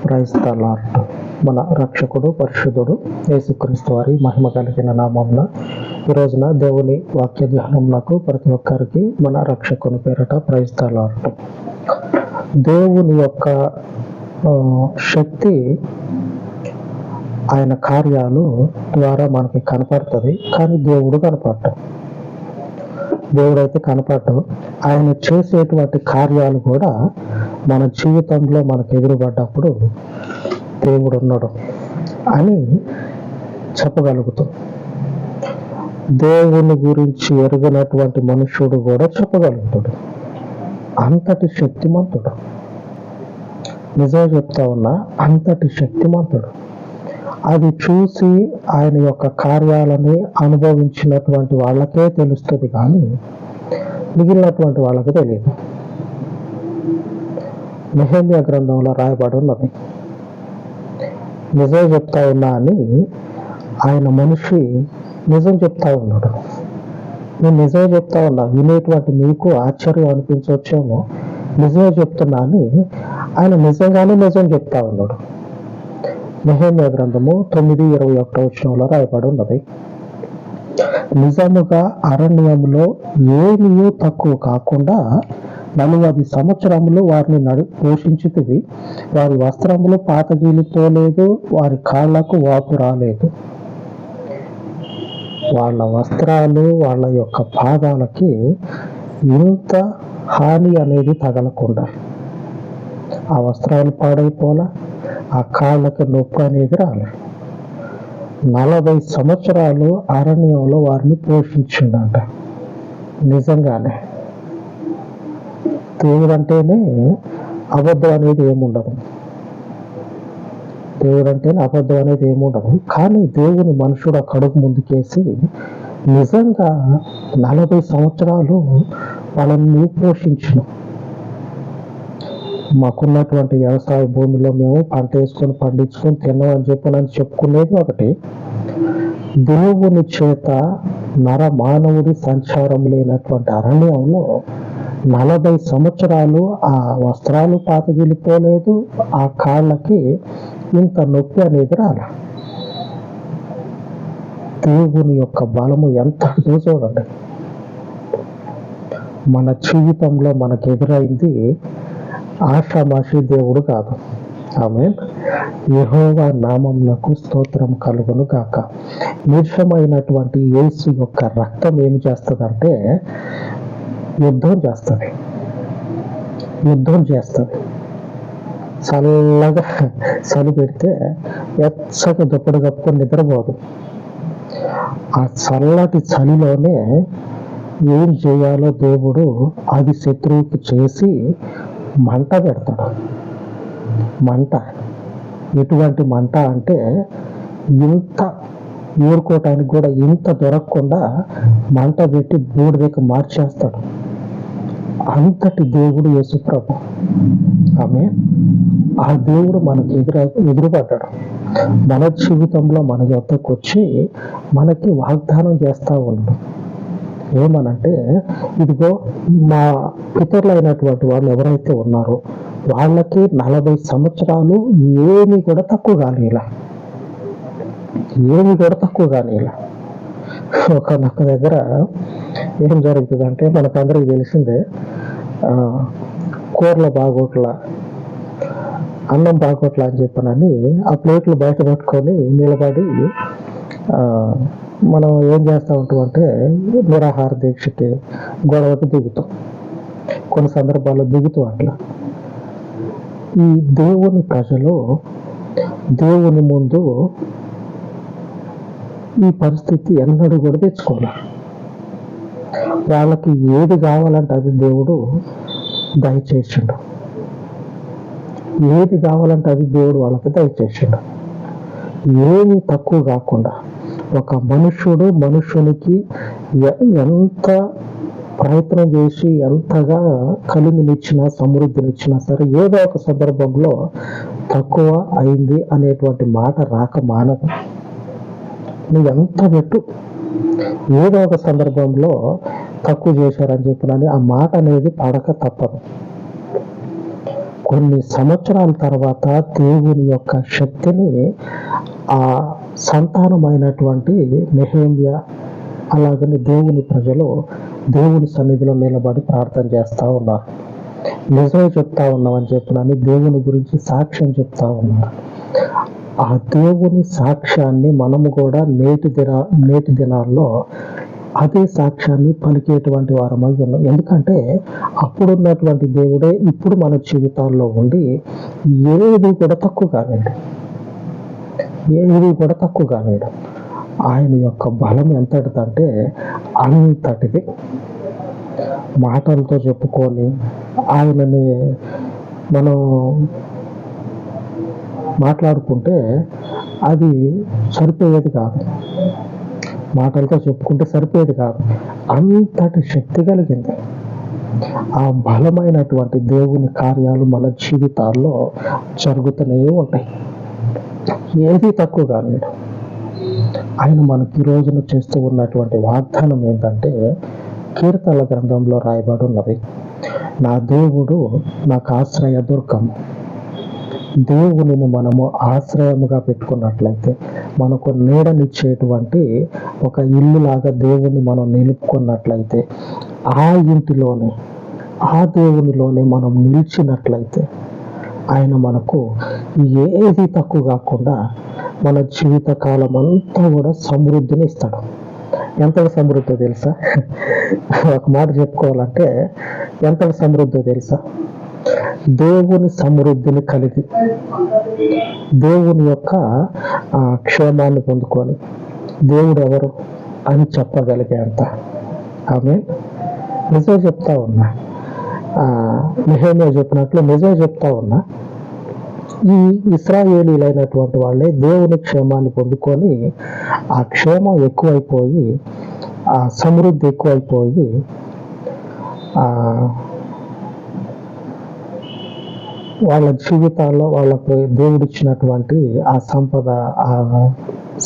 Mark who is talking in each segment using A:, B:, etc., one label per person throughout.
A: Praise the lord. మన రక్షకుడు పరిశుద్ధుడు యేసుక్రీస్తు వారి మహిమ కలిగిన నామమున ఈ రోజున దేవుని వాక్య ధ్యానమునకు ప్రతి ఒక్కరికి మన రక్షకుని పేరట ప్రైజ్ ద లార్డ్. దేవుని యొక్క శక్తి ఆయన కార్యాలు ద్వారా మనకి కనపడుతుంది, కానీ దేవుడు కనపడటం. దేవుడైతే కనపడటం, ఆయన చేసేటువంటి కార్యాలు కూడా మన జీవితంలో మనకు ఎదురుపడ్డప్పుడు దేవుడు ఉన్నాడు అని చెప్పగలుగుతాం. దేవుని గురించి ఎరుగనటువంటి మనుష్యుడు కూడా చెప్పగలుగుతాడు. అంతటి శక్తిమంతుడు, నిజం చెప్తా ఉన్నా, అంతటి శక్తిమంతుడు. అది చూసి ఆయన యొక్క కార్యాలని అనుభవించినటువంటి వాళ్ళకే తెలుస్తుంది, కానీ మిగిలినటువంటి వాళ్ళకి తెలియదు. నెహెమ్యా గ్రంథంలో రాయబడి ఉన్నది. నిజం చెప్తా ఉన్నా అని ఆయన మనిషి నిజం చెప్తా ఉన్నాడు. నేను నిజమే చెప్తా ఉన్నా, వినేటువంటి మీకు ఆశ్చర్యం అనిపించవచ్చేమో, నిజమే చెప్తున్నా అని ఆయన నిజంగానే నిజం చెప్తా ఉన్నాడు. నెహెమ్యా గ్రంథము 9:21 రాయబడి ఉన్నది. నిజముగా అరణ్యములో ఏమీ తక్కువ కాకుండా 40 సంవత్సరములు వారిని పోషించితివి. వారి వస్త్రములు పాతగిలిపోలేదు, వారి కాళ్లకు వాపు రాలేదు. వాళ్ళ వస్త్రాలు, వాళ్ళ యొక్క పాదాలకి ఇంత హాని అనేది తగలకుండా, ఆ వస్త్రాలు పాడైపోలా, ఆ కాళ్ళకి నొప్పి అనేది రాలే. 40 సంవత్సరాలు అరణ్యంలో వారిని పోషించిందంట. నిజంగానే దేవుడు అంటేనే అబద్ధం అనేది ఏముండదు. దేవుడు అంటేనే అబద్ధం అనేది ఏముండదు. కానీ దేవుని మనుషుడు కడుగు ముందుకేసి నిజంగా 40 సంవత్సరాలు వాళ్ళని పోషించను. మాకున్నటువంటి వ్యవసాయ భూమిలో మేము పంట వేసుకొని పండించుకొని తిన్నామని చెప్పనని చెప్పుకునేది ఒకటి. దేవుని చేత మానవుడి సంచారం లేనటువంటి అరణ్యంలో 40 సంవత్సరాలు ఆ వస్త్రాలు పాతగిలిపోలేదు, ఆ కాళ్ళకి ఇంత నొప్పి అనేది రాల. దేవుని యొక్క బలము ఎంత చూడండి. మన జీవితంలో మనకు ఎదురైంది ఆషామాషి దేవుడు కాదు. ఆమేన్. యెహోవా నామమునకు స్తోత్రం కలుగును గాక. నిర్షమైనటువంటి యేసు యొక్క రక్తం ఏమి చేస్తుందంటే యుద్ధం చేస్తుంది. చల్లగా చలి పెడితే వెచ్చగా దుప్పటి కప్పుకొని నిద్రపోదు. ఆ చల్లటి చలిలోనే ఏం చేయాలో దేవుడు అది శత్రువుకి చేసి మంట పెడతాడు. మంట ఎటువంటి మంట అంటే ఇంత ఊరుకోవటానికి కూడా ఇంత దొరకకుండా మంట పెట్టి బూడిదకి మార్చేస్తాడు. అంతటి దేవుడు యేసుప్రభు. ఆమె ఆ దేవుడు మనకి ఎదురుపడ్డాడు. మన జీవితంలో మన యొద్దకు వచ్చి మనకి వాగ్దానం చేస్తా ఉన్నాడు. ఏమనంటే, ఇదిగో మా పితరులైనటువంటి వాళ్ళు ఎవరైతే ఉన్నారో వాళ్ళకి 40 సంవత్సరాలు ఏమి కూడా తక్కువ కానీలా. ఒకనొక దగ్గర ఏం జరుగుతుందంటే, మనకందరికి తెలిసిందే, కూరల బాగోట్ల, అన్నం బాగోట్ల అని చెప్పనని ఆ ప్లేట్లు బయట పట్టుకొని నిలబడి మనం ఏం చేస్తూ ఉంటాం అంటే నిరాహార దీక్షకి, గొడవకి దిగుతాం. కొన్ని సందర్భాల్లో దిగుతాం. అట్లా ఈ దేవుని ప్రజలు దేవుని ముందు ఈ పరిస్థితి ఎన్నడూ కూడా తెచ్చుకోవాలి. వాళ్ళకి ఏది కావాలంటే అది దేవుడు దయచేసిండు. ఏది కావాలంటే అది దేవుడు వాళ్ళకి దయచేసిండు. ఏమి తక్కువ కాకుండా ఒక మనుషునికి ఎంత ప్రయత్నం చేసి ఎంతగా కలిమినిచ్చినా సమృద్ధినిచ్చినా సరే ఏదో ఒక సందర్భంలో తక్కువ అయింది అనేటువంటి మాట రాక మానదు. నువ్వు ఎంత పెట్టు, ఏదో ఒక సందర్భంలో తక్కువ చేశారని చెప్పినని ఆ మాట అనేది పడక తప్పదు. కొన్ని సంవత్సరాల తర్వాత దేవుని యొక్క శక్తిని ఆ సంతానమైనటువంటి నెహెమ్యా అలాగని దేవుని ప్రజలు దేవుని సన్నిధిలో నిలబడి ప్రార్థన చేస్తూ ఉన్నారు. నిజమే చెప్తా ఉన్నామని చెప్పినని దేవుని గురించి సాక్ష్యం చెప్తా ఉన్నారు. ఆ దేవుని సాక్ష్యాన్ని మనము కూడా నేటి దినాల్లో అదే సాక్ష్యాన్ని పలికేటువంటి వారమై ఉన్నాం. ఎందుకంటే అప్పుడున్నటువంటి దేవుడే ఇప్పుడు మన జీవితాల్లో ఉండి ఏది కూడా తక్కువ కాలేడు, ఏది కూడా తక్కువ కాలేడు. ఆయన యొక్క బలం ఎంతటిదంటే అంతటిది. మాటలతో చెప్పుకొని ఆయనని మనం మాట్లాడుకుంటే అది సరిపోయేది కాదు, మాటలతో చెప్పుకుంటే సరిపోయేది కాదు. అంతటి శక్తి కలిగింది. ఆ బలమైనటువంటి దేవుని కార్యాలు మన జీవితాల్లో జరుగుతూనే ఉంటాయి. ఏది తక్కువ కాలేదు. ఆయన మనకి ఈ రోజున చేస్తూ ఉన్నటువంటి వాగ్దానం ఏంటంటే కీర్తనల గ్రంథంలో రాయబడి ఉన్నది, నా దేవుడు నాకు ఆశ్రయ దుర్గము. దేవునిని మనము ఆశ్రయముగా పెట్టుకున్నట్లయితే, మనకు నీడనిచ్చేటువంటి ఒక ఇల్లులాగా దేవుని మనం నిలుపుకున్నట్లయితే, ఆ ఇంటిలోనే ఆ దేవునిలోనే మనం నిలిచినట్లయితే ఆయన మనకు ఏది తక్కువ కాకుండా మన జీవిత కాలం అంతా కూడా సమృద్ధిని ఇస్తాడు. ఎంతటి సమృద్ధి తెలుసా? ఒక మాట చెప్పుకోవాలంటే ఎంతటి సమృద్ధి తెలుసా? దేవుని సమృద్ధిని కలిగి దేవుని యొక్క క్షేమాన్ని పొందుకొని దేవుడు ఎవరు అని చెప్పగలిగే అంత. ఆమె నిజం చెప్తా ఉన్నా, నెహెమ్యా చెప్పినట్లు నిజం చెప్తా ఉన్నా. ఈ ఇశ్రాయేలీలైనటువంటి వాళ్ళే దేవుని క్షేమాన్ని పొందుకొని ఆ క్షేమం ఎక్కువైపోయి, ఆ సమృద్ధి ఎక్కువైపోయి, వాళ్ళ జీవితాల్లో వాళ్ళకు దేవుడిచ్చినటువంటి ఆ సంపద, ఆ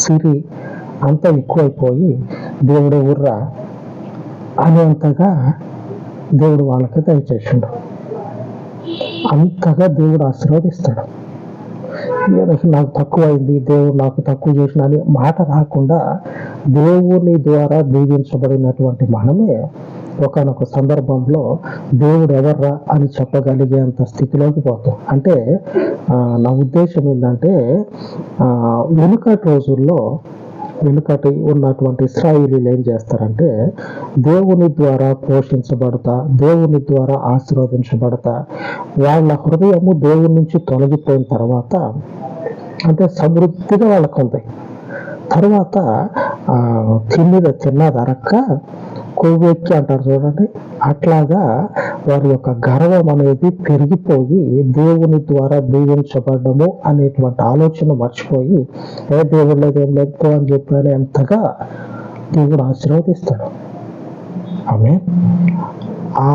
A: సిరి అంతా ఎక్కువైపోయి దేవుడు ఉర్రా అనేంతగా దేవుడు వాళ్ళకి దయచేసిండు. అంతగా దేవుడు ఆశీర్వదిస్తాడు. నాకు తక్కువైంది, దేవుడు నాకు తక్కువ చేసిన అని మాట రాకుండా దేవుని ద్వారా దీవించబడినటువంటి మనమే ఒకనొక సందర్భంలో దేవుడు ఎవర్రా అని చెప్పగలిగేంత స్థితిలోకి పోతాం. అంటే నా ఉద్దేశం ఏంటంటే వెనుకటి ఉన్నటువంటి ఇశ్రాయేలీలు ఏం చేస్తారంటే దేవుని ద్వారా పోషించబడతా, దేవుని ద్వారా ఆశీర్వదించబడతా, వాళ్ళ హృదయము దేవుని నుంచి తొలగిపోయిన తర్వాత అంటే సమృద్ధిగా వాళ్ళకు ఉంది. తర్వాత తిన్నదరక్క కొవ్వెక్కి అంటారు చూడండి, అట్లాగా వారి యొక్క గర్వం అనేది పెరిగిపోయి దేవుని ద్వారా దీవించబడము అనేటువంటి ఆలోచన మర్చిపోయి దేవుడు లేదు ఏం లేదు అని చెప్పి ఎంతగా దేవుడు ఆశీర్వదిస్తాడు. ఆమె ఆ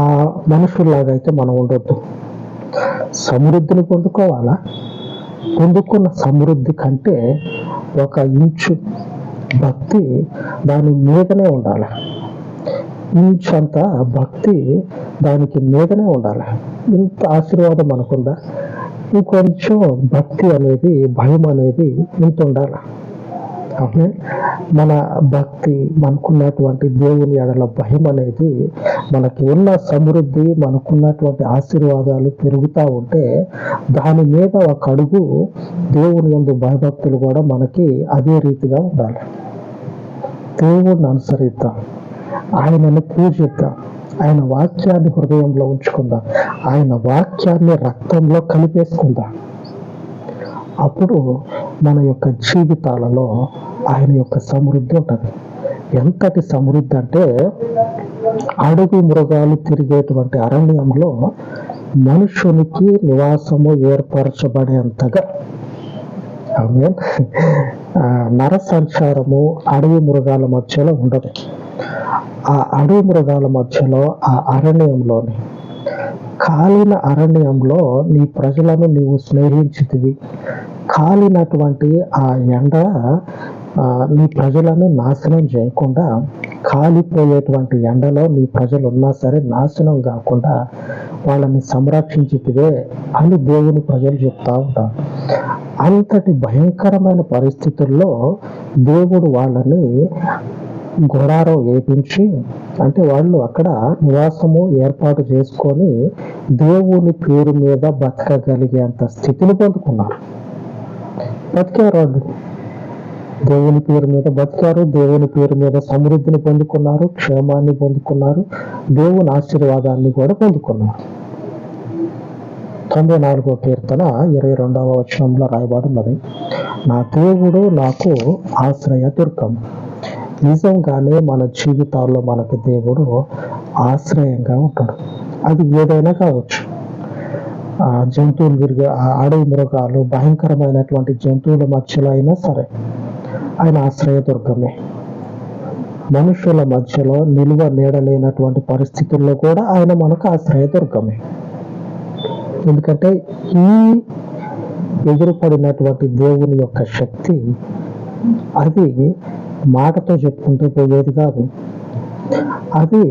A: మనుషుల్లాగా అయితే మనం ఉండొద్దు. సమృద్ధిని పొందుకోవాలా? పొందుకున్న సమృద్ధి కంటే ఒక ఇంచు భక్తి దాని మీదనే ఉండాలి. ఇంచంత భక్తి దానికి మీదనే ఉండాలి. ఇంత ఆశీర్వాదం అనుకుందా, ఇంకొంచెం భక్తి అనేది, భయం అనేది ఇంత ఉండాలి. అంటే మన భక్తి, మనకున్నటువంటి దేవుని ఎడల భయం అనేది, మనకి ఉన్న సమృద్ధి, మనకున్నటువంటి ఆశీర్వాదాలు పెరుగుతూ ఉంటే దాని మీద ఒక అడుగు దేవుని యందు భయభక్తులు కూడా మనకి అదే రీతిగా ఉండాలి. దేవుడిని అనుసరిద్దాం, ఆయనను పూజిద్దాం, ఆయన వాక్యాన్ని హృదయంలో ఉంచుకుందాం, ఆయన వాక్యాన్ని రక్తంలో కలిపేసుకుందాం. అప్పుడు మన యొక్క జీవితాలలో ఆయన యొక్క సమృద్ధి ఉంటుంది. ఎంతటి సమృద్ధి అంటే అడవి మృగాలు తిరిగేటువంటి అరణ్యంలో మనుషునికి నివాసము ఏర్పరచబడేంతగా ఆమె నర సంచారము అడవి మృగాల మధ్యలో ఉండదు. ఆ అడవి మృగాల మధ్యలో ఆ అరణ్యంలోని కాలిన అరణ్యంలో నీ ప్రజలను నీవు స్నేహించితివి. కాలినటువంటి ఆ ఎండ నీ ప్రజలను నాశనం చేయకుండా, కాలిపోయేటువంటి ఎండలో నీ ప్రజలు ఉన్నా సరే నాశనం కాకుండా వాళ్ళని సంరక్షించితివే అని దేవుని ప్రజలు చెప్తా ఉంటారు. అంతటి భయంకరమైన పరిస్థితుల్లో దేవుడు వాళ్ళని గుడారం వేపించి, అంటే వాళ్ళు అక్కడ నివాసము ఏర్పాటు చేసుకొని దేవుని పేరు మీద బతకగలిగేంత స్థితిని పొందుకున్నారు. బతికారు వాళ్ళు, దేవుని పేరు మీద బతికారు, దేవుని పేరు మీద సమృద్ధిని పొందుకున్నారు, క్షేమాన్ని పొందుకున్నారు, దేవుని ఆశీర్వాదాన్ని కూడా పొందుకున్నారు. 94వ కీర్తన 22వ వచనంలో రాయబడినది, నా దేవుడు నాకు ఆశ్రయ దుర్గము. నిజంగానే మన జీవితాల్లో మనకు దేవుడు ఆశ్రయంగా ఉంటాడు. అది ఏదైనా కావచ్చు. జంతువులు తిరిగే అడవి మృగాలు, భయంకరమైనటువంటి జంతువుల మధ్యలో అయినా సరే ఆయన ఆశ్రయ దుర్గమే. మనుషుల మధ్యలో నిలువ నీడలేనటువంటి పరిస్థితుల్లో కూడా ఆయన మనకు ఆశ్రయ దుర్గమే. ఎందుకంటే ఈ ఎదురుపడినటువంటి దేవుని యొక్క శక్తి అది మాటతో చెప్పుకుంటే పోయేది కాదు. అది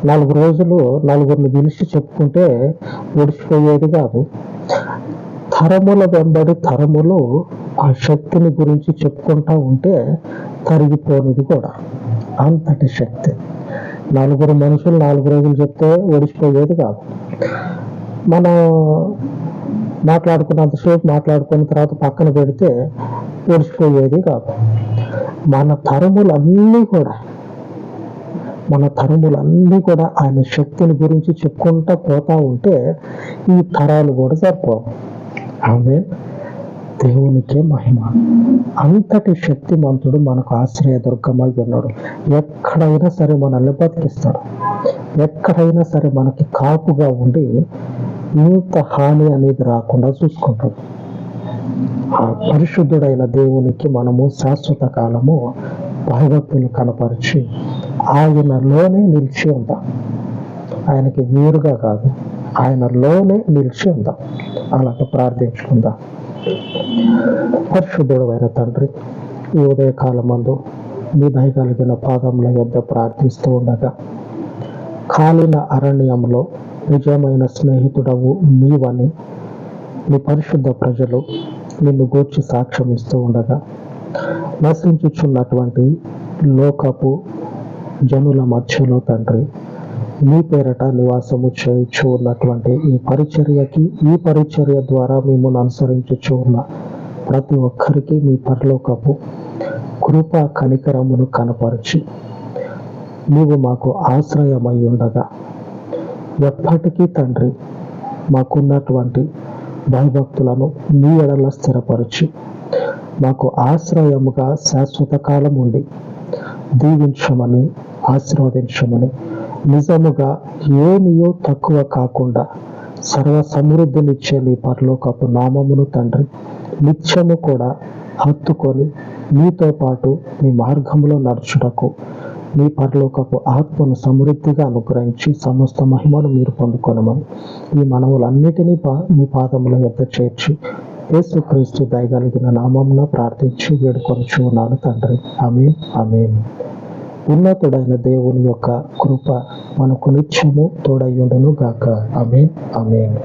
A: 4 రోజులు నలుగురిని పిలిచి చెప్పుకుంటే ఒడిచిపోయేది కాదు. తరముల వెంబడి తరములు ఆ శక్తిని గురించి చెప్పుకుంటా ఉంటే తరిగిపోనిది కూడా. అంతటి శక్తి. 4 మనుషులు 4 రోజులు చెప్తే ఒడిచిపోయేది కాదు. మనం మాట్లాడుకున్నంతసేపు మాట్లాడుకున్న తర్వాత పక్కన పెడితే ఒడిచిపోయేది కాదు. మన తరములన్నీ కూడా ఆయన శక్తిని గురించి చెప్పుకుంటూ పోతా ఉంటే ఈ తరాలు కూడా సరిపోవు. ఆమేన్. దేవునికే మహిమ. అంతటి శక్తిమంతుడు మనకు ఆశ్రయ దుర్గమై ఉన్నాడు. ఎక్కడైనా సరే మనల్ని బతికిస్తాడు. ఎక్కడైనా సరే మనకి కాపుగా ఉండి ఇంత హాని అనేది రాకుండా చూసుకుంటాడు. ఆ పరిశుద్ధుడైన దేవునికి మనము శాశ్వత కాలము భయభక్తులు కనపరిచి ఆయనలోనే నిలిచి ఉందాం. ఆయనకి వేరుగా కాదు, ఆయనలోనే నిలిచి ఉందాం. అలాగ ప్రార్థించుకుందాం. పరిశుద్ధుడైన తండ్రి, ఈ ఉదయకాలమందు నీ దయగలిగిన పాదముల యొద్ద ప్రార్థిస్తూ ఉండగా, కాలిన అరణ్యంలో నిజమైన స్నేహితుడవు నీవని నీ పరిశుద్ధ ప్రజలు నిన్ను గూర్చి సాక్ష్యం ఇస్తూ ఉండగా, నశించుచున్నటువంటి లోకపు జనుల మధ్యలో తండ్రి నీ పేరట నివాసము చేయించు ఉన్నటువంటి ఈ పరిచర్య ద్వారా మిమ్మల్ని అనుసరించుచు ఉన్న ప్రతి ఒక్కరికి మీ పరలోకపు కృప కనికరమును కనపరిచి నీవు మాకు ఆశ్రయమై ఉండగా, ఎప్పటికీ తండ్రి మాకున్నటువంటి భయభక్తులను నీ ఎడల స్థిరపరిచి మాకు ఆశ్రయముగా శాశ్వత కాలం ఉండి దీవించమని, ఆశీర్వదించమని, నిజముగా ఏమియో తక్కువ కాకుండా సర్వ సమృద్ధినిచ్చే నీ పరలోకపు నామమును తండ్రి నిత్యము కూడా హత్తుకొని నీతో పాటు నీ మార్గంలో నడుచుటకు నీ పరలోకపు ఆత్మను సమృద్ధిగా అనుగ్రహించి సమస్త మహిమను మీరు పొందుకొనమని ఈ మనవులన్నిటినీ మీ పాదముల యొద్ద చేర్చి యేసుక్రీస్తు దయగలిగిన నామమున ప్రార్థించి వేడుకొనుచు ఉన్నాను తండ్రి. ఆమేన్, ఆమేన్. ఉన్నతుడైన దేవుని యొక్క కృప మనకు నిత్యము తోడయ్యుండును గాక. ఆమేన్, ఆమేన్.